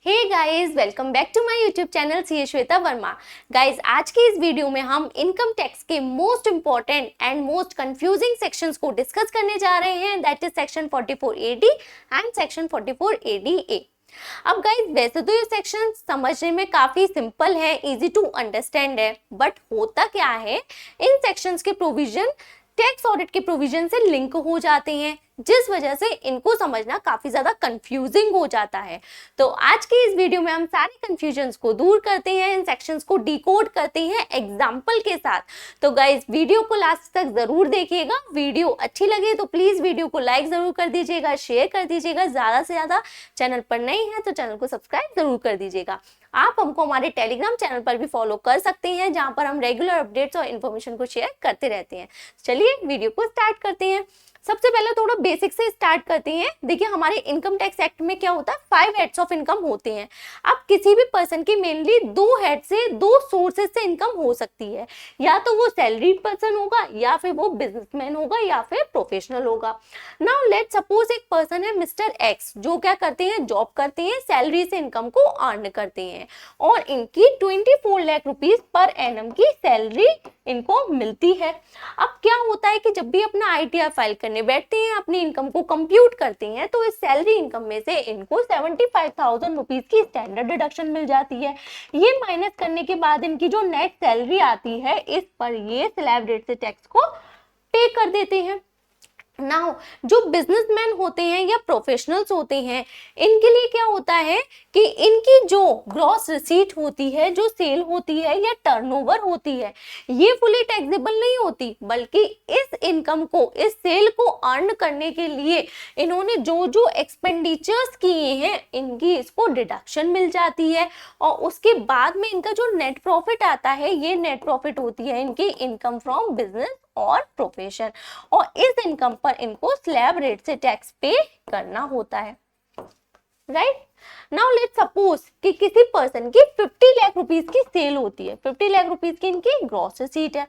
Hey guys, welcome back to my YouTube channel सी Shweta Verma. Guys, आज की इस वीडियो में हम इनकम टैक्स के most important and most confusing sections को डिस्कस करने जा रहे हैं, that is section 44AD and section 44ADA। अब गाइस, वैसे तो ये सेक्शन समझने में काफी सिंपल है, इजी टू अंडरस्टैंड है, बट होता क्या है, इन सेक्शंस के प्रोविजन टैक्स ऑडिट के प्रोविजन से लिंक हो जाते हैं, जिस वजह से इनको समझना काफी ज्यादा कंफ्यूजिंग हो जाता है। तो आज की इस वीडियो में हम सारे कंफ्यूजन्स को दूर करते हैं, इन सेक्शंस को डिकोड करते हैं एग्जांपल के साथ। तो गाइस, वीडियो को लास्ट तक जरूर देखिएगा। वीडियो अच्छी लगे तो प्लीज वीडियो को लाइक जरूर कर दीजिएगा, शेयर कर दीजिएगा, ज्यादा से ज्यादा। चैनल पर नए हैं तो चैनल को सब्सक्राइब जरूर कर दीजिएगा। आप हमको हमारे टेलीग्राम चैनल पर भी फॉलो कर सकते हैं, जहां पर हम रेगुलर अपडेट्स और इन्फॉर्मेशन को शेयर करते रहते हैं। चलिए वीडियो को स्टार्ट करते हैं। सबसे पहले थोड़ा बेसिक से स्टार्ट करते हैं। देखिए, हमारे इनकम टैक्स एक्ट में क्या होता है, 5 हेड्स ऑफ इनकम होते हैं। अब किसी भी पर्सन की मेनली 2 हेड से 2 सोर्सेज से इनकम हो सकती है, या तो वो सैलरीड पर्सन होगा, या फिर वो बिजनेसमैन होगा, या फिर प्रोफेशनल होगा। नाउ लेट सपोज एक पर्सन है मिस्टर एक्स, जो क्या करते हैं, जॉब करते हैं, सैलरी से इनकम को अर्न करते हैं, और इनकी 24 लाख रुपीज पर एनम की सैलरी इनको मिलती है। अब क्या होता है कि जब भी अपना ITR फाइल करने बैठते हैं, अपनी इनकम को कंप्यूट करते हैं, तो इस सैलरी इनकम में से इनको 75,000 रुपीज की स्टैंडर्ड डिडक्शन मिल जाती है। ये माइनस करने के बाद इनकी जो नेट सैलरी आती है, इस पर ये स्लैब रेट से टैक्स को पे कर देते हैं। नाउ जो बिजनेसमैन होते हैं या प्रोफेशनल्स होते हैं, इनके लिए क्या होता है कि इनकी जो ग्रॉस रिसीट होती है, जो सेल होती है या टर्नओवर होती है, ये फुली टैक्सेबल नहीं होती, बल्कि इस इनकम को, इस सेल को अर्न करने के लिए इन्होंने जो जो एक्सपेंडिचर्स किए हैं, इनकी इसको डिडक्शन मिल जाती है। और उसके बाद में इनका जो नेट प्रॉफिट आता है, ये नेट प्रॉफिट होती है इनकी इनकम फ्रॉम बिजनेस और प्रोफेशन, और इस इनकम पर इनको स्लैब रेट से टैक्स पे करना होता है। राइट नाउ लेट सपोज कि किसी पर्सन की 50 लाख रुपीस की सेल होती है, 50 लाख रुपीस की इनकी ग्रॉस रिसीट है,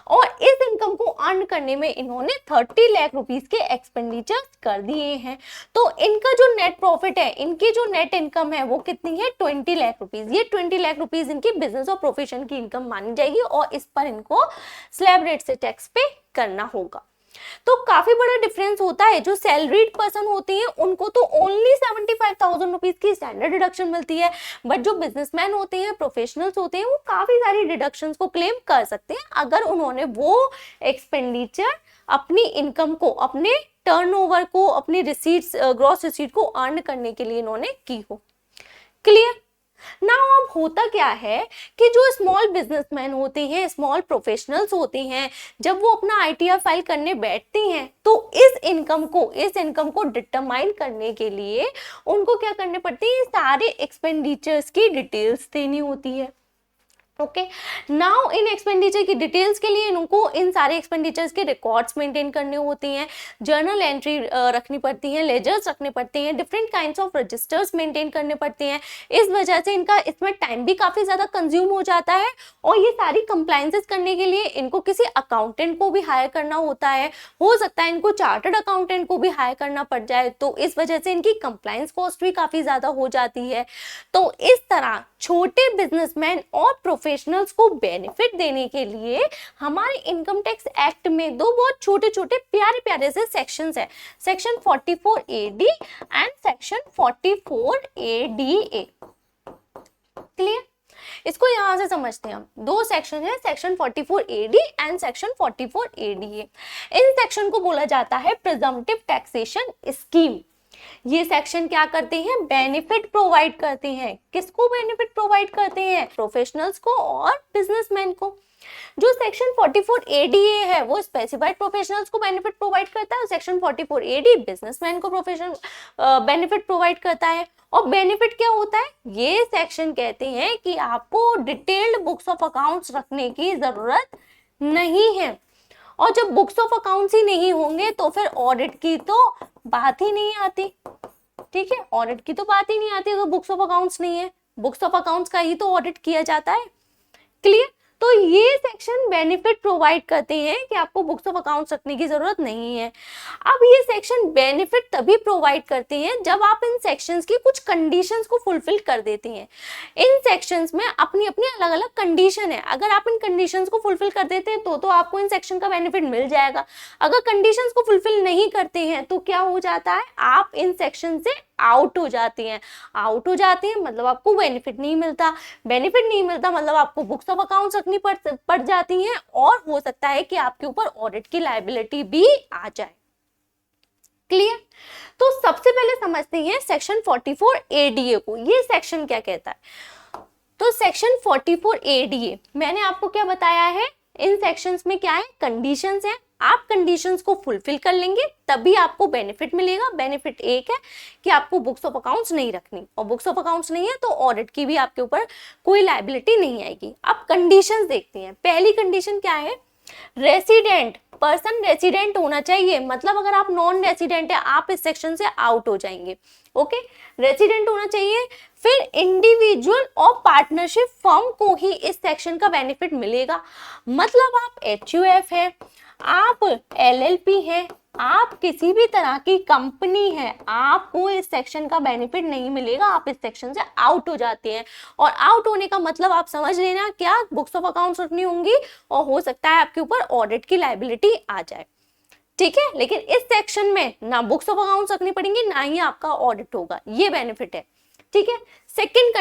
और इस इनकम को अर्न करने में इन्होंने 30 लाख रुपीस के एक्सपेंडिचर्स कर दिए हैं। तो इनका जो नेट प्रॉफिट है, इनकी जो नेट इनकम है, वो कितनी है, 20 लाख रुपीस। ये 20 लाख रुपीस इनकी बिजनेस और प्रोफेशन की इनकम मानी जाएगी, और इस पर इनको स्लैब रेट से टैक्स पे करना होगा। तो काफी बड़ा डिफरेंस होता है। जो सैलरीड पर्सन होते हैं, उनको तो ओनली 75,000 रुपीज की स्टैंडर्ड डिडक्शन मिलती है, बट जो बिजनेसमैन होते हैं, प्रोफेशनल्स होते हैं, वो काफी सारी डिडक्शंस को क्लेम कर सकते हैं, अगर उन्होंने वो एक्सपेंडिचर अपनी इनकम को, अपने टर्नओवर को, अपनी रिसीट्स, ग्रॉस रिसीट को अर्न करने के लिए इन्होंने की हो। क्लियर? नाउ अब होता क्या है कि जो स्मॉल बिजनेसमैन होते हैं, स्मॉल प्रोफेशनल्स होते हैं, जब वो अपना ITR फाइल करने बैठते हैं, तो इस इनकम को डिटरमाइन करने के लिए उनको क्या करने पड़ते हैं, सारे एक्सपेंडिचर्स की डिटेल्स देनी होती है। ओके, नाउ इन एक्सपेंडिचर की डिटेल्स के लिए इनको इन सारे एक्सपेंडिचर्स के रिकॉर्ड्स मेंटेन करने होते हैं, जर्नल एंट्री रखनी पड़ती है, लेजर्स रखने पड़ते हैं, different kinds of registers maintain करने पड़ते हैं। इस वजह से इनका इसमें टाइम भी काफी ज्यादा कंज्यूम हो जाता है, और ये सारी कंप्लायंसेस करने के लिए इनको किसी अकाउंटेंट को भी हायर करना होता है। हो सकता है इनको चार्टर्ड अकाउंटेंट को भी हायर करना पड़ जाए, तो इस वजह से इनकी कंप्लायंस कॉस्ट भी काफी ज्यादा हो जाती है। तो इस तरह छोटे बिजनेसमैन और प्रोफेशनल्स को बेनिफिट देने के लिए हमारे इनकम टैक्स एक्ट में 2 बहुत छोटे छोटे प्यारे प्यारे से सेक्शंस है, section 44AD and section 44ADA। Clear? इसको यहां से समझते हैं हम। 2 सेक्शन है, section 44AD and section 44ADA। In section को बोला जाता है प्रिजम्पटिव टैक्सेशन स्कीम। ये सेक्शन क्या करते हैं, बेनिफिट प्रोवाइड करते हैं। किसको बेनिफिट प्रोवाइड करते हैं, प्रोफेशनल्स को और बिजनेसमैन को। जो सेक्शन 44ADA है, वो स्पेसिफाइड प्रोफेशनल्स को बेनिफिट प्रोवाइड करता है, और सेक्शन 44AD बिजनेसमैन को प्रोफेशनल बेनिफिट प्रोवाइड करता है। और बेनिफिट क्या होता है, ये सेक्शन कहते हैं कि आपको डिटेल्ड बुक्स ऑफ अकाउंट्स रखने की जरूरत नहीं है, और जब बुक्स ऑफ अकाउंट्स ही नहीं होंगे तो फिर ऑडिट की तो बात ही नहीं आती। ठीक है, ऑडिट की तो बात ही नहीं आती अगर बुक्स ऑफ अकाउंट्स नहीं है। बुक्स ऑफ अकाउंट्स का ही तो ऑडिट किया जाता है। क्लियर? तो ये सेक्शन बेनिफिट प्रोवाइड करते हैं कि आपको बुक्स ऑफ अकाउंट्स रखने की जरूरत नहीं है। अब ये सेक्शन बेनिफिट तभी प्रोवाइड करते हैं जब आप इन सेक्शंस की कुछ कंडीशंस को फुलफिल कर देते हैं। इन सेक्शंस में अपनी अपनी अलग अलग कंडीशन है, अगर आप इन कंडीशंस को फुलफिल कर देते हैं तो आपको इन सेक्शन का बेनिफिट मिल जाएगा। अगर कंडीशंस को फुलफिल नहीं करते हैं तो क्या हो जाता है, आप इन सेक्शन से आउट हो जाते हैं। आउट हो जाते हैं मतलब आपको बेनिफिट नहीं मिलता, बेनिफिट नहीं मिलता मतलब आपको बुक्स ऑफ अकाउंट्स रखनी पड़ जाती हैं, और हो सकता है कि आपके ऊपर ऑडिट की लायबिलिटी भी आ जाए। क्लियर? तो सबसे पहले समझते हैं सेक्शन 44 एडीए को। ये सेक्शन क्या कहता है? तो सेक्शन 44 एडीए मैंने आपको क्या बताया है, इन सेक्शंस में क्या है, कंडीशंस हैं। आप कंडीशंस को फुलफिल कर लेंगे तभी आपको बेनिफिट मिलेगा। बेनिफिट एक है कि आपको बुक्स ऑफ अकाउंट्स नहीं रखनी, और बुक्स ऑफ अकाउंट्स नहीं है तो ऑडिट की भी आपके ऊपर कोई लायबिलिटी नहीं आएगी। अब कंडीशंस देखते हैं। पहली कंडीशन क्या है, रेसिडेंट पर्सन रेसिडेंट होना चाहिए, मतलब अगर आप नॉन रेसिडेंट है आप इस सेक्शन से आउट हो जाएंगे। ओके, रेसिडेंट होना चाहिए। फिर इंडिविजुअल और पार्टनरशिप फर्म को ही इस सेक्शन का बेनिफिट मिलेगा, मतलब आप एचयूएफ है, आप एलएलपी है, आप किसी भी तरह की कंपनी है, आपको इस सेक्शन का बेनिफिट नहीं मिलेगा, आप इस सेक्शन से आउट हो जाते हैं। और आउट होने का मतलब आप समझ लेना, क्या बुक्स ऑफ अकाउंट्स रखनी होंगी और हो सकता है आपके ऊपर ऑडिट की लायबिलिटी आ जाए। ठीक है, लेकिन इस सेक्शन में ना बुक्स ऑफ अकाउंट्स रखनी पड़ेंगी ना ही आपका ऑडिट होगा, ये बेनिफिट है। ठीक है, सेकंड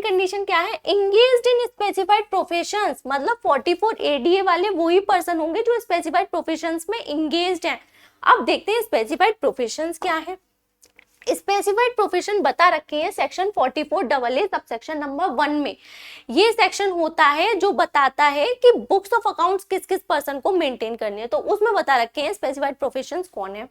कंडीशन क्या है, एंगेज्ड इन स्पेसिफाइड प्रोफेशंस, मतलब 44 एडीए वाले वही पर्सन होंगे जो स्पेसिफाइड प्रोफेशंस में एंगेज्ड हैं। अब देखते हैं स्पेसिफाइड प्रोफेशंस क्या है। स्पेसिफाइड प्रोफेशन बता रखे हैं section 44AA sub section number 1 में। ये सेक्शन होता है जो बताता है कि बुक्स ऑफ अकाउंट्स किस किस पर्सन को मेंटेन करनी है, तो उसमें बता रखे हैं स्पेसिफाइड प्रोफेशंस कौन है।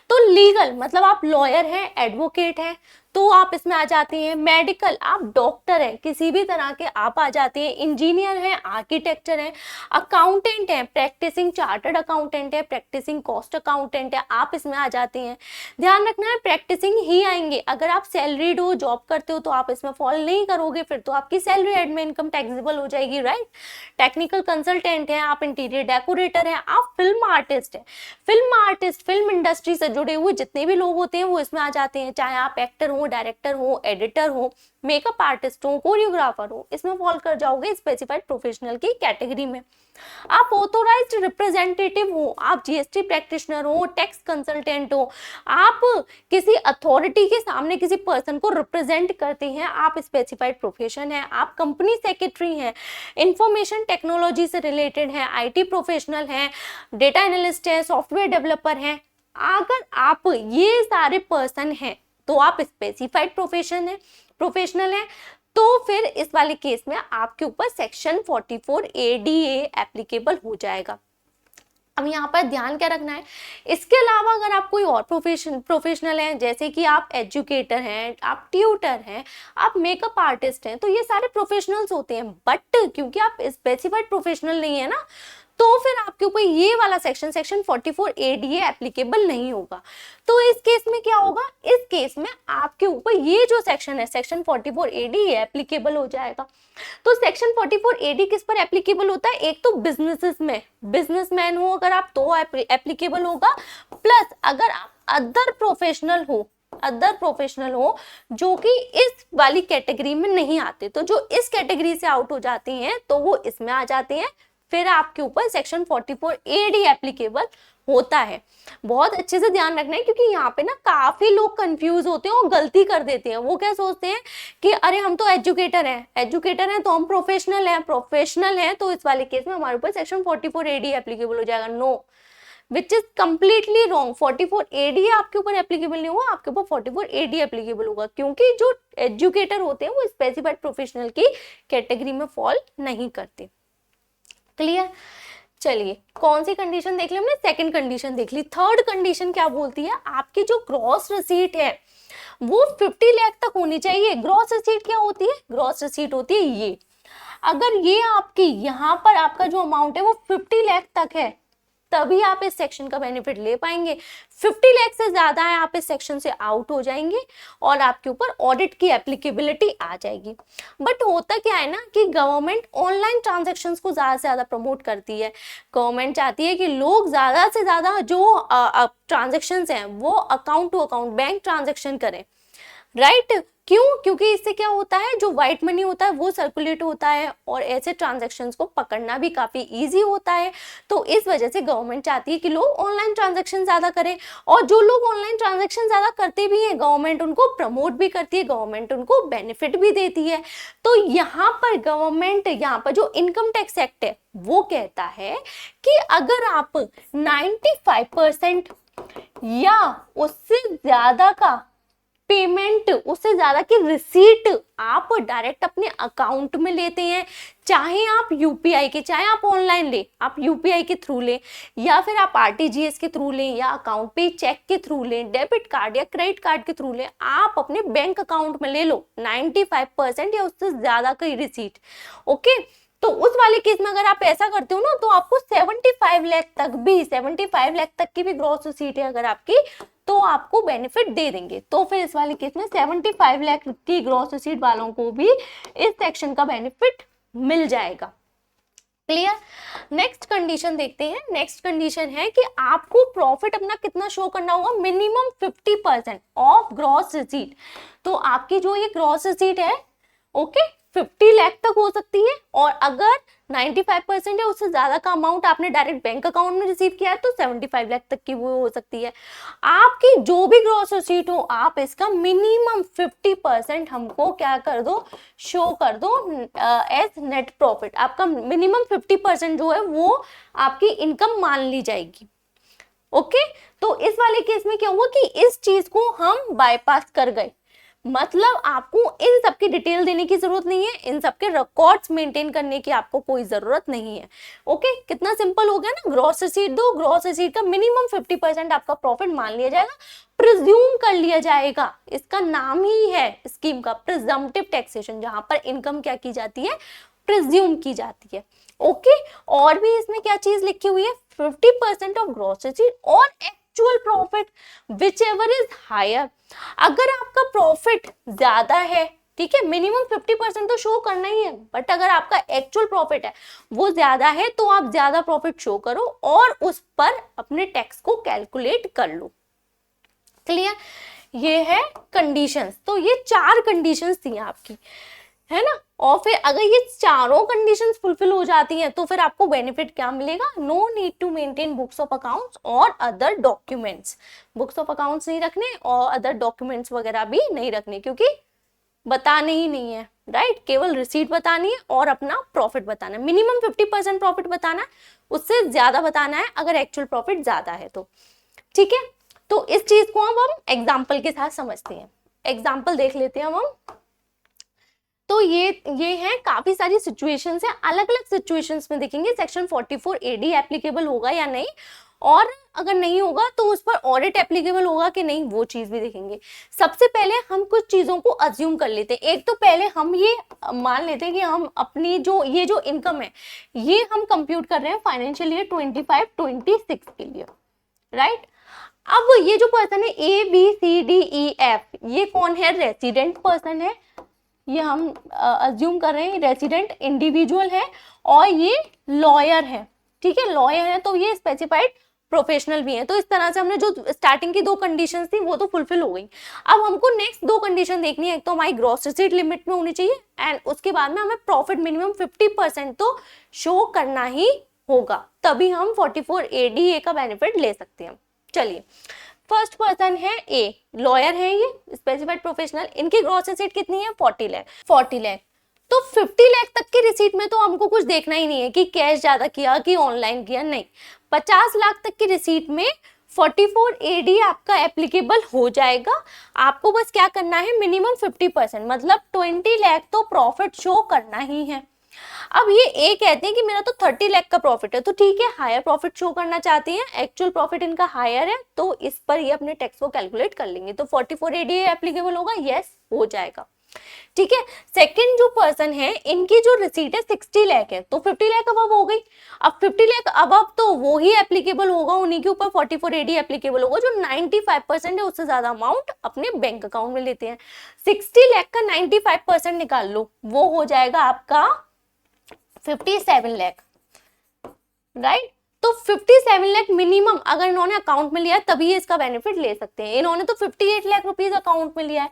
तो लीगल मतलब आप लॉयर हैं, एडवोकेट हैं तो आप इसमें आ जाते हैं। मेडिकल आप डॉक्टर हैं, किसी भी तरह के आप आ जाते हैं। इंजीनियर हैं, आर्किटेक्चर हैं, अकाउंटेंट हैं, प्रैक्टिसिंग चार्टर्ड अकाउंटेंट है, प्रैक्टिसिंग कॉस्ट अकाउंटेंट है, आप इसमें आ जाते हैं। ध्यान रखना है प्रैक्टिसिंग ही आएंगे, अगर आप सैलरीड हो, जॉब करते हो तो आप इसमें फॉल नहीं करोगे, फिर तो आपकी सैलरी एड में इनकम टैक्सेबल हो जाएगी, राइट। टेक्निकल कंसल्टेंट हैं, आप इंटीरियर डेकोरेटर हैं, आप फिल्म आर्टिस्ट हैं। फिल्म आर्टिस्ट फिल्म इंडस्ट्री से जुड़े हुए जितने भी लोग होते हैं वो इसमें आ जाते हैं, चाहे आप एक्टर हो, डायरेक्टर हो, एडिटर हो, मेकअप आर्टिस्ट हो, कोरियोग्राफर हो, इसमें फॉल कर जाओगे स्पेसिफाइड प्रोफेशनल की कैटेगरी में। आप ऑथोराइज्ड रिप्रेजेंटेटिव हो, आप जीएसटी प्रैक्टिशनर हो, टैक्स कंसल्टेंट हो, आप किसी अथॉरिटी के सामने किसी पर्सन को रिप्रेजेंट करते हैं, आप स्पेसिफाइड प्रोफेशन है। आप कंपनी सेक्रेटरी हैं, इंफॉर्मेशन टेक्नोलॉजी से रिलेटेड है, आईटी प्रोफेशनल है, डेटा एनालिस्ट है, सॉफ्टवेयर डेवलपर है। अगर आप ये सारे पर्सन हैं तो आप स्पेसिफाइड प्रोफेशनल है, तो फिर इस वाले केस में आपके ऊपर सेक्शन 44 एडीए एप्लीकेबल हो जाएगा। अब यहाँ पर ध्यान क्या रखना है, इसके अलावा अगर आप कोई और प्रोफेशनल हैं, जैसे कि आप एजुकेटर हैं, आप ट्यूटर हैं, आप मेकअप आर्टिस्ट हैं, तो ये सारे प्रोफेशनल्स होते हैं। बट क्योंकि आप स्पेसिफाइड प्रोफेशनल नहीं है ना, तो फिर आपके ऊपर ये वाला सेक्शन 44 एडीए एप्लीकेबल नहीं होगा। तो इस केस में क्या होगा, इस केस में आपके ऊपर ये जो सेक्शन है सेक्शन 44 एडीए एप्लीकेबल हो जाएगा। तो सेक्शन 44 एडी किस पर एप्लीकेबल होता है, एक तो बिजनेसेस में, बिजनेसमैन हो अगर आप तो एप्लीकेबल होगा, प्लस अगर आप अदर प्रोफेशनल हो जो कि इस वाली कैटेगरी में नहीं आते, तो जो इस कैटेगरी से आउट हो जाते हैं तो वो इसमें आ जाते हैं, फिर आपके ऊपर सेक्शन 44 एडी एप्लीकेबल होता है। बहुत अच्छे से ध्यान रखना है क्योंकि यहाँ पे ना काफी लोग कंफ्यूज होते हैं और गलती कर देते हैं। वो क्या सोचते हैं कि अरे हम तो एजुकेटर हैं तो हम प्रोफेशनल हैं तो इस वाले केस में हमारे ऊपर सेक्शन 44 एडी एप्लीकेबल हो जाएगा। No, which is completely wrong. 44 AD आपके ऊपर एप्लीकेबल नहीं होगा, आपके ऊपर 44 एडी एप्लीकेबल होगा, क्योंकि जो एजुकेटर होते हैं वो स्पेसिफाइड प्रोफेशनल की कैटेगरी में फॉल नहीं करते। क्लियर? चलिए कौन सी कंडीशन देख ली हमने, सेकंड कंडीशन देख ली। थर्ड कंडीशन क्या बोलती है, आपकी जो ग्रॉस रिसीट है वो 50 लाख तक होनी चाहिए। ग्रॉस रिसीट क्या होती है, ग्रॉस रिसीट होती है ये, अगर ये आपकी यहाँ पर आपका जो अमाउंट है वो 50 लाख तक है, तभी आप इस सेक्शन का बेनिफिट ले पाएंगे। 50 लाख से ज्यादा है आप इस सेक्शन से आउट हो जाएंगे और आपके ऊपर ऑडिट की एप्लीकेबिलिटी आ जाएगी। बट होता क्या है ना कि गवर्नमेंट ऑनलाइन ट्रांजैक्शंस को ज्यादा से ज्यादा प्रमोट करती है। गवर्नमेंट चाहती है कि लोग ज्यादा से ज्यादा जो ट्रांजैक्शंस हैं वो account to account bank transaction करें, राइट? क्यों? क्योंकि इससे क्या होता है, जो व्हाइट मनी होता है वो सर्कुलेट होता है और ऐसे ट्रांजैक्शंस को पकड़ना भी काफी इजी होता है। तो इस वजह से गवर्नमेंट चाहती है कि लोग ऑनलाइन ट्रांजैक्शन ज्यादा करें, और जो लोग ऑनलाइन ट्रांजैक्शन ज्यादा करते भी हैं गवर्नमेंट उनको प्रमोट भी करती है, गवर्नमेंट उनको बेनिफिट भी देती है। तो यहाँ पर गवर्नमेंट, यहाँ पर जो इनकम टैक्स एक्ट है वो कहता है कि अगर आप 95% या उससे ज्यादा का पेमेंट, उससे ज्यादा की रिसीट आप डायरेक्ट अपने अकाउंट में लेते हैं, चाहे आप यूपीआई के, चाहे आप ऑनलाइन ले, आप यूपीआई के थ्रू लें या फिर आप आरटीजीएस के थ्रू लें या अकाउंट पे चेक के थ्रू लें, डेबिट कार्ड या क्रेडिट कार्ड के थ्रू लें, आप अपने बैंक अकाउंट में ले लो 95% या उससे ज्यादा की रिसीट। ओके, तो उस वाले केस में अगर आप ऐसा करते हो ना तो आपको 75 लाख तक भी, 75 लाख तक की भी ग्रॉस रिसीट है अगर आपकी, तो आपको बेनिफिट दे देंगे। तो फिर इस वाले केस में 75 लाख की ग्रॉस रिसीट वालों को भी इस सेक्शन का बेनिफिट मिल जाएगा। क्लियर? नेक्स्ट कंडीशन देखते हैं। नेक्स्ट कंडीशन है कि आपको प्रॉफिट अपना कितना शो करना होगा, मिनिमम 50% ऑफ ग्रॉस रिसीट। तो आपकी जो ये ग्रॉस रिसीट है, ओके, 50 लाख तक हो सकती है, और अगर 95% है उससे ज्यादा का अमाउंट आपने डायरेक्ट बैंक अकाउंट में रिसीव किया है तो 75 लाख तक की वो हो सकती है। आपकी जो भी ग्रॉस रिसीट हो आप इसका मिनिमम 50% हमको क्या कर दो, शो कर दो एज नेट प्रॉफिट। आपका मिनिमम 50% जो है वो आपकी इनकम मान ली जाएगी। ओके, तो इस वाले केस में क्या हुआ कि इस चीज को हम बाईपास कर गए, मतलब आपको इन सब की डिटेल देने की जरूरत नहीं है, इन सब के रिकॉर्ड्स मेंटेन करने की आपको कोई जरूरत नहीं है। ओके, कितना सिंपल हो गया ना, ग्रॉस रिसीट दो, ग्रॉस रिसीट का मिनिमम 50% आपका प्रॉफिट मान लिया जाएगा, प्रिज्यूम कर लिया जाएगा। इसका नाम ही है स्कीम का प्रिजम्पटिव टैक्सेशन, जहां पर इनकम क्या की जाती है, प्रिज्यूम की जाती है। ओके, और भी इसमें क्या चीज लिखी हुई है, 50% ऑफ ग्रॉस रिसीट और actual profit whichever is higher. अगर आपका प्रॉफिट ज्यादा है, ठीक है, मिनिमम 50% तो शो करना ही है, बट अगर आपका एक्चुअल प्रॉफिट है वो ज्यादा है तो आप ज्यादा प्रॉफिट शो करो और उस पर अपने टैक्स को कैलकुलेट कर लो। क्लियर? ये है कंडीशंस। तो ये 4 कंडीशंस थी आपकी, है ना, और फिर अगर ये चारों कंडीशंस फुलफिल हो जाती हैं तो फिर आपको बेनिफिट क्या मिलेगा, no need to maintain books of accounts और other documents. Books of accounts नहीं रखने और अदर डॉक्यूमेंट्स वगैरह भी नहीं रखने, क्योंकि बताने ही नहीं है, राइट? केवल रिसीट बतानी है और अपना प्रॉफिट बताना है। मिनिमम 50% प्रॉफिट बताना है, उससे ज्यादा बताना है अगर एक्चुअल प्रॉफिट ज्यादा है तो। ठीक है, तो इस चीज को अब हम एग्जाम्पल के साथ समझते हैं। एग्जाम्पल देख लेते हैं हम। तो ये है, काफी सारी सिचुएशंस हैं, अलग अलग सिचुएशंस में देखेंगे सेक्शन 44 AD एप्लीकेबल होगा या नहीं, और अगर नहीं होगा तो उस पर ऑडिट एप्लीकेबल होगा कि नहीं, वो चीज भी देखेंगे। सबसे पहले हम कुछ चीजों को अज्यूम कर लेते हैं। एक तो पहले हम ये मान लेते हैं कि हम अपनी ये जो इनकम है ये हम कंप्यूट कर रहे हैं फाइनेंशियल ईयर 25-26 के लिए, राइट? अब ये जो पर्सन है ABCDEF, ये कौन है, रेसिडेंट पर्सन है, ये हम अज्यूम कर रहे हैं रेसिडेंट इंडिविजुअल है, और ये लॉयर है। ठीक है, लॉयर है तो ये स्पेसिफाइड प्रोफेशनल भी है। तो इस तरह से हमने जो स्टार्टिंग की 2 कंडीशंस थी वो तो फुलफिल हो गई। अब हमको नेक्स्ट 2 कंडीशन देखनी है, एक तो हमारी ग्रॉस रिसीट लिमिट में होनी चाहिए एंड उसके बाद में हमें प्रॉफिट मिनिमम 50% तो शो करना ही होगा, तभी हम 44 ADA का बेनिफिट ले सकते हैं। चलिए, फर्स्ट पर्सन है ए, लॉयर है, ये स्पेसिफाइड प्रोफेशनल, इनकी ग्रॉस रिसीट कितनी है, 40 लाख। तो 50 लाख तक की रिसीट में तो हमको कुछ देखना ही नहीं है कि कैश ज्यादा किया कि ऑनलाइन किया, नहीं। 50 लाख तक की रिसीट में 44 AD आपका एप्लीकेबल हो जाएगा। आपको बस क्या करना है, मिनिमम 50%, मतलब 20 लाख तो प्रॉफिट शो करना ही है। अब ये ए कहते हैं कि मेरा तो 30 लाख का प्रॉफिट है, तो ठीक है, हायर प्रॉफिट शो करना चाहते हैं, एक्चुअल प्रॉफिट इनका हायर है, तो इस पर ये अपने टैक्स को कैलकुलेट कर लेंगे। तो 44 AD एप्लीकेबल होगा, यस हो जाएगा। ठीक है। सेकंड जो पर्सन है इनकी जो रिसीट है 60 लाख है, तो 50 लाख अबव हो गई। अब 50 लाख अबव तो वो ही एप्लीकेबल होगा, उन्हीं के ऊपर 44AD एप्लीकेबल होगा जो 95% है, उससे ज्यादा अमाउंट अपने बैंक अकाउंट में लेते हैं। 60 लाख का 95% निकाल लो, वो हो जाएगा आपका 57 लाख, राइट। तो 57 लाख मिनिमम अगर इन्होंने अकाउंट में लिया है तभी इसका बेनिफिट ले सकते हैं। इन्होंने तो 58 लाख रुपीज अकाउंट में लिया है,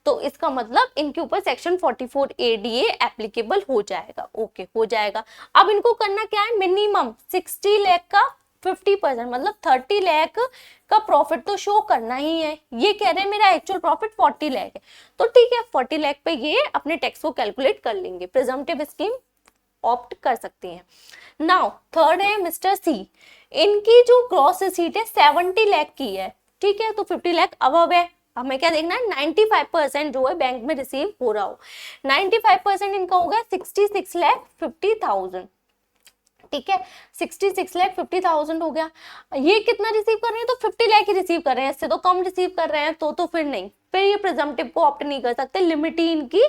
तो इसका मतलब इनके ऊपर सेक्शन 44ADA एप्लीकेबल हो जाएगा। ओके, हो जाएगा। अब इनको करना क्या है, मिनिमम 60 लाख का 50% मतलब 30 लाख का प्रॉफिट तो शो करना ही है। ये कह रहे हैं मेरा एक्चुअल प्रॉफिट 40 लाख है, तो ठीक है 40 लाख पे ये अपने टैक्स को कैलकुलेट कर लेंगे, प्रिजम्पटिव स्कीम ऑप्ट कर सकती हैं। नाउ थर्ड है मिस्टर सी, इनकी जो ग्रॉस रिसीट है 70 लाख की है, ठीक है, तो 50 लाख अबव है। हमें क्या देखना है, 95% जो है बैंक में रिसीव हो रहा हो। 95% इनका हो गया 66 लाख 50,000, ठीक है, 66 लाख 50,000 हो गया। ये कितना रिसीव कर रहे हैं, तो 50 लाख ही रिसीव कर रहे हैं, इससे तो कम रिसीव कर रहे हैं, तो फिर नहीं, फिर ये प्रिजम्पटिव को ऑप्ट नहीं कर सकते, लिमिट ही इनकी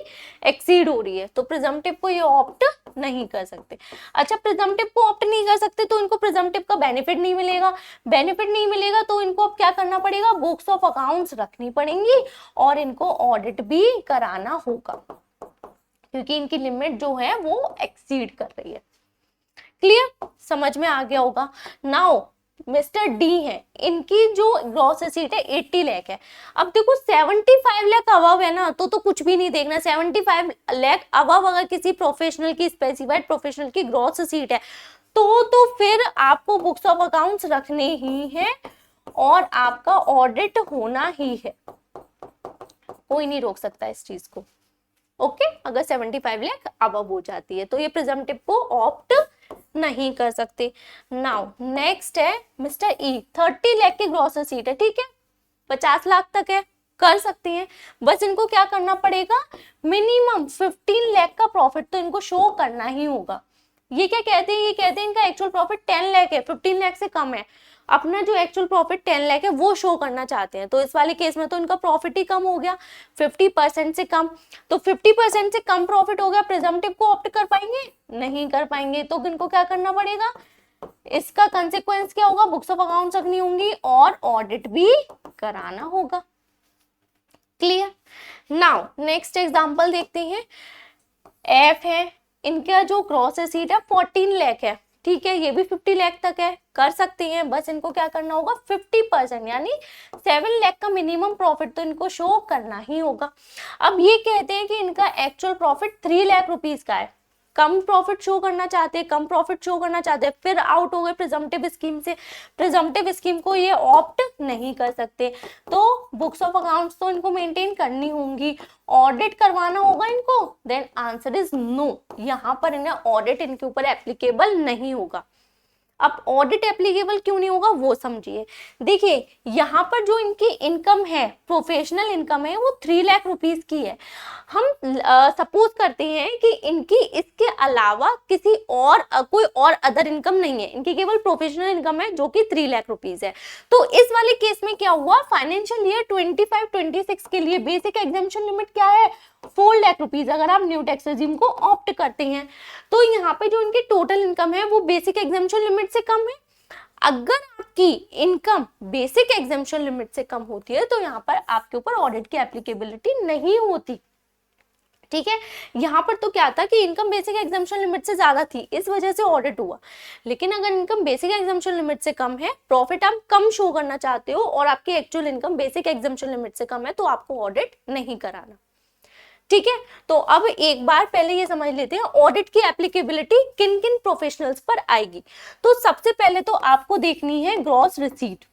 एक्सीड हो रही है, तो प्रिजम्पटिव को ये ऑप्ट नहीं कर सकते। अच्छा, प्रिजम्पटिव को ऑप्ट नहीं कर सकते तो इनको प्रिजम्पटिव का बेनिफिट नहीं मिलेगा, बेनिफिट नहीं मिलेगा तो इनको अब क्या करना पड़ेगा, बुक्स ऑफ अकाउंट्स रखनी पड़ेंगी और इनको ऑडिट भी कराना होगा, क्योंकि इनकी लिमिट जो है वो एक्सीड कर रही है। क्लियर, समझ में आ गया होगा। नाउ मिस्टर डी है, इनकी जो ग्रॉस रिसीट है 80 लाख है। अब देखो 75 लाख अबव है ना, तो कुछ भी नहीं देखना, 75 लाख अबव अगर किसी प्रोफेशनल की, स्पेसिफाइड प्रोफेशनल की ग्रॉस रिसीट है तो फिर आपको बुक्स ऑफ अकाउंट्स रखने ही है और आपका ऑडिट होना ही है, कोई नहीं रोक सकता इस चीज को। ओके, अगर 75 लाख अबव हो जाती है तो ये प्रिजम्पटिव को ऑप्ट नहीं कर सकते। नाउ नेक्स्ट है मिस्टर ई, 30 लाख की ग्रॉस रिसीट है, ठीक है, 50 लाख तक है, कर सकती हैं, बस इनको क्या करना पड़ेगा, मिनिमम 15 लाख का प्रॉफिट तो इनको शो करना ही होगा। ये क्या कहते हैं, ये कहते हैं इनका एक्चुअल प्रॉफिट 10 लाख है, 15 लाख से कम है, अपना जो एक्चुअल प्रॉफिट 10 लाख है वो शो करना चाहते हैं, तो इस वाले केस में तो इनका प्रॉफिट ही कम हो गया 50% से कम, तो 50% से कम प्रॉफिट हो गया, प्रिजम्पटिव को ऑप्ट कर पाएंगे, नहीं कर पाएंगे, तो इनको क्या करना पड़ेगा, इसका कंसेक्वेंस क्या होगा, बुक्स ऑफ अकाउंट्स रखनी होंगी और ऑडिट भी कराना होगा। क्लियर। नाउ नेक्स्ट एग्जांपल देखते हैं। एफ है, इनका जो ग्रॉस रिसीट है 14 लाख है, ठीक है, ये भी 50 लाख तक है, कर सकते हैं, बस इनको क्या करना होगा 50% यानी 7 लाख का मिनिमम प्रॉफिट तो इनको शो करना ही होगा। अब ये कहते हैं कि इनका एक्चुअल प्रॉफिट 3 लाख रुपीज का है, कम प्रॉफिट शो करना चाहते हैं, कम प्रॉफिट शो करना चाहते हैं, फिर आउट हो गए प्रिजम्पटिव स्कीम से, प्रिजम्पटिव स्कीम को ये ऑप्ट नहीं कर सकते, तो बुक्स ऑफ अकाउंट्स तो इनको मेंटेन करनी होंगी, ऑडिट करवाना होगा इनको, देन आंसर इज नो, यहाँ पर इन्हें ऑडिट इनके ऊपर एप्लीकेबल नहीं होगा। अब ऑडिट एप्लीकेबल क्यों नहीं होगा वो समझिए। देखिए यहाँ पर जो इनकी इनकम है, प्रोफेशनल इनकम है, वो 3 लाख रुपीस की है। हम सपोज करते हैं कि इनकी इसके अलावा किसी और कोई और अदर इनकम नहीं है, इनकी केवल प्रोफेशनल इनकम है जो कि 3 लाख रुपीस है। तो इस वाले केस में क्या हुआ, फाइनेंशियल ईयर 25-26 के लिए बेसिक एग्जेम्पशन लिमिट क्या है, 4 लाख रुपीज, अगर आप न्यू टैक्स रेजिम को ऑप्ट करते हैं तो यहाँ पे जो इनकी टोटल इनकम है वो बेसिक एग्जेम्पशन लिमिट से कम है। अगर आपकी इनकम बेसिक एग्जेम्पशन लिमिट से कम होती है तो यहाँ पर आपके ऊपर ऑडिट की एप्लीकेबिलिटी नहीं होती, ठीक है। यहाँ पर तो क्या था कि इनकम बेसिक एग्जेम्पशन लिमिट से ज्यादा थी, इस वजह से ऑडिट हुआ, लेकिन अगर इनकम बेसिक एग्जेम्पशन लिमिट से कम है, प्रॉफिट आप कम शो करना चाहते हो और आपकी actual income basic exemption limit से कम है तो आपको ऑडिट नहीं कराना, ठीक है। तो अब एक बार पहले ये समझ लेते हैं ऑडिट की एप्लीकेबिलिटी किन किन प्रोफेशनल्स पर आएगी। तो सबसे पहले तो आपको देखनी है ग्रॉस रिसीट,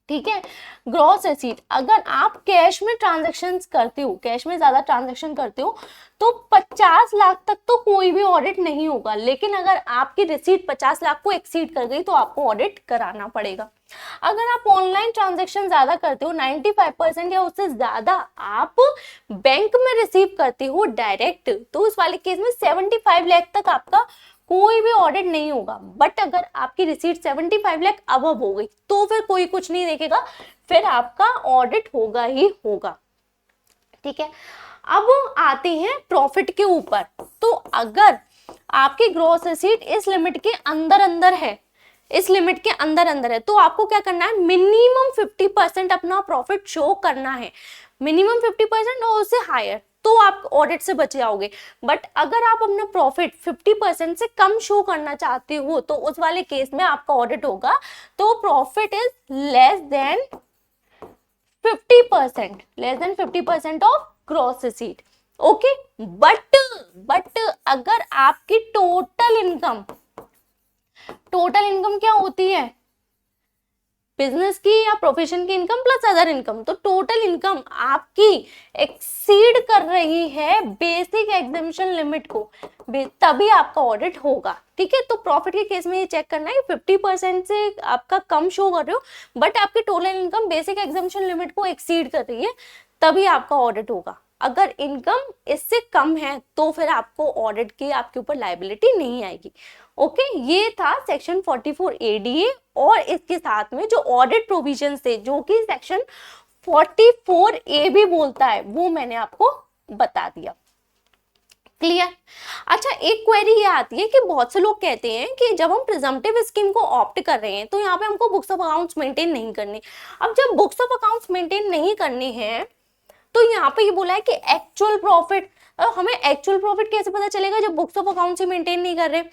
ठीक है, ग्रॉस रिसीट। अगर आप कैश में ट्रांजैक्शंस करते हो, कैश में ज्यादा ट्रांजैक्शन करते हो तो 50 लाख तक तो कोई भी ऑडिट नहीं होगा, लेकिन अगर आपकी रिसीट 50 लाख को एक्सीड कर गई तो आपको ऑडिट कराना पड़ेगा। अगर आप ऑनलाइन ट्रांजैक्शन ज्यादा करते हो, 95% या उससे ज्यादा आप बैंक में रिसीव करते हो डायरेक्ट, तो उस वाले केस में 75 लाख तक आपका कोई भी ऑडिट नहीं होगा। बट अगर आपकी रिसीट 75 लाख अबव हो गई तो फिर कोई कुछ नहीं देखेगा, फिर आपका ऑडिट होगा ही होगा, ठीक है। अब आते हैं प्रॉफिट के ऊपर। तो अगर आपकी ग्रॉस रिसीट इस लिमिट के अंदर अंदर है, इस लिमिट के अंदर अंदर है, तो आपको क्या करना है, मिनिमम 50% अपना प्रॉफिट शो करना है, मिनिमम 50% और उससे हायर, तो आप ऑडिट से बच जाओगे। बट अगर आप अपना प्रॉफिट 50% से कम शो करना चाहते हो तो उस वाले केस में आपका ऑडिट होगा तो profit is less than 50% of gross receipt. Okay, but अगर आपकी टोटल इनकम क्या होती है, बिजनेस की या प्रोफेशन की इनकम प्लस अदर इनकम, तो टोटल इनकम आपकी एक्सीड कर रही है बेसिक एग्जेम्पशन लिमिट को, तभी आपका ऑडिट होगा। ठीक है, तो प्रॉफिट के केस में ये चेक करना है 50% से आपका कम शो कर रहे हो बट आपकी total income basic exemption limit को एक्सीड कर रही है, तभी आपका ऑडिट होगा। अगर इनकम इससे कम है तो फिर आपको ऑडिट की आपके ऊपर लायबिलिटी नहीं आएगी। ओके, ये था सेक्शन 44 ADA और इसके साथ में जो ऑडिट प्रोविजंस थे जो कि सेक्शन 44 A भी बोलता है, वो मैंने आपको बता दिया। क्लियर? अच्छा, एक क्वेरी ये आती है कि बहुत से लोग कहते हैं कि जब हम प्रिजम्पटिव स्कीम को ऑप्ट कर रहे हैं तो यहाँ पे हमको बुक्स ऑफ अकाउंट्स मेंटेन नहीं करनी। अब जब बुक्स ऑफ अकाउंट्स मेंटेन नहीं करनी है तो यहाँ पे ये बोला है कि एक्चुअल प्रॉफिट, हमें एक्चुअल प्रॉफिट कैसे पता चलेगा जब books of accounts he maintain नहीं कर रहे।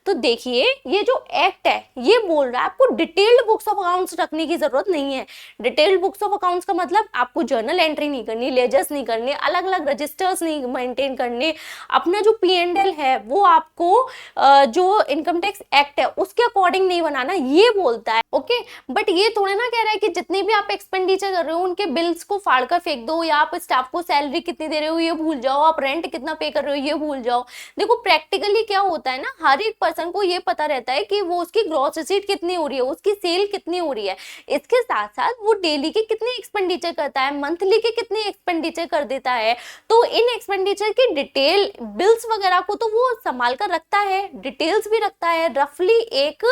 तो देखिए, ये जो एक्ट है ये बोल रहा है आपको डिटेल्ड बुक्स ऑफ अकाउंट्स रखने की जरूरत नहीं है। डिटेल्ड बुक्स ऑफ अकाउंट्स का मतलब आपको जर्नल एंट्री नहीं करनी, लेजर्स नहीं करने, अलग अलग रजिस्टर्स नहीं मेंटेन करने, अपना जो P&L है वो आपको जो इनकम टैक्स एक्ट है उसके अकॉर्डिंग नहीं बनाना, ये बोलता है। ओके, बट ये थोड़ा ना कह रहा है कि जितने भी आप एक्सपेंडिचर कर रहे हो उनके बिल्स को फाड़ कर फेंक दो, या आप स्टाफ को सैलरी कितनी दे रहे हो ये भूल जाओ, आप रेंट कितना पे कर रहे हो ये भूल जाओ। देखो, प्रैक्टिकली क्या होता है ना, हर एक पर्सन को ये पता रहता है कि वो उसकी ग्रॉस रिसीट कितनी हो रही है, उसकी सेल कितनी हो रही है, इसके साथ साथ वो डेली के कितने एक्सपेंडिचर करता है, मंथली के कितने एक्सपेंडिचर कर देता है। तो इन एक्सपेंडिचर की डिटेल बिल्स वगैरह को तो वो संभाल कर रखता है, डिटेल्स भी रखता है, रफली एक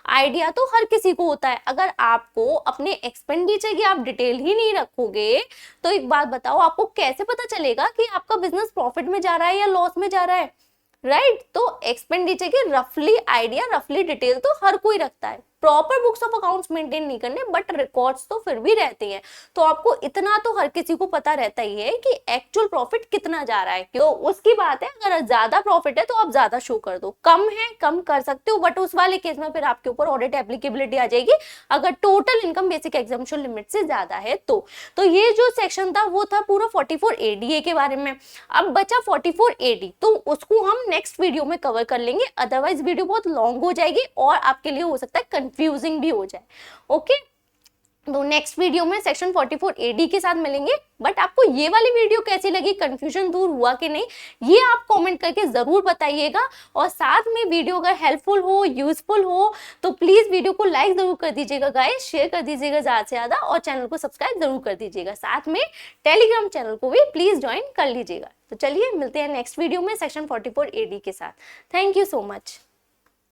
आइडिया तो हर किसी को होता है। अगर आपको अपने एक्सपेंडिचर की आप डिटेल ही नहीं रखोगे तो एक बात बताओ, आपको कैसे पता चलेगा कि आपका बिजनेस प्रॉफिट में जा रहा है या लॉस में जा रहा है, राइट? तो एक्सपेंडिचर की रफली आइडिया, रफली डिटेल तो हर कोई रखता है। Proper books of accounts maintain नहीं करने बट रिकॉर्ड्स तो फिर भी रहते हैं, तो आपको इतना तो हर किसी को पता रहता ही है कि एक्चुअल प्रॉफिट कितना जा रहा है। तो उसकी बात है, अगर ज्यादा प्रॉफिट है तो आप ज्यादा शो कर दो, कम है कम कर सकते हो, बट उस वाले केस में फिर आपके ऊपर ऑडिट एप्लीकेबिलिटी आ जाएगी अगर total income basic exemption limit से ज्यादा है तो ये जो सेक्शन था वो था पूरा 44 ADA के बारे में। अब बचा 44 AD, तो उसको हम नेक्स्ट वीडियो में कवर कर लेंगे, अदरवाइज वीडियो बहुत लॉन्ग हो जाएगी और आपके लिए हो सकता है कंफ्यूजिंग भी हो जाए। ओके, तो नेक्स्ट वीडियो में सेक्शन 44 AD के साथ मिलेंगे। बट आपको ये वाली वीडियो कैसी लगी, कंफ्यूजन दूर हुआ कि नहीं, ये आप कमेंट करके जरूर बताइएगा। और साथ में वीडियो अगर हेल्पफुल हो, यूजफुल हो तो प्लीज वीडियो को लाइक जरूर कर दीजिएगा गाइस, शेयर कर दीजिएगा ज्यादा से ज्यादा और चैनल को सब्सक्राइब जरूर कर दीजिएगा। साथ में टेलीग्राम चैनल को भी प्लीज ज्वाइन कर लीजिएगा। तो चलिए मिलते हैं नेक्स्ट वीडियो में सेक्शन 44 AD के साथ। Thank you so much.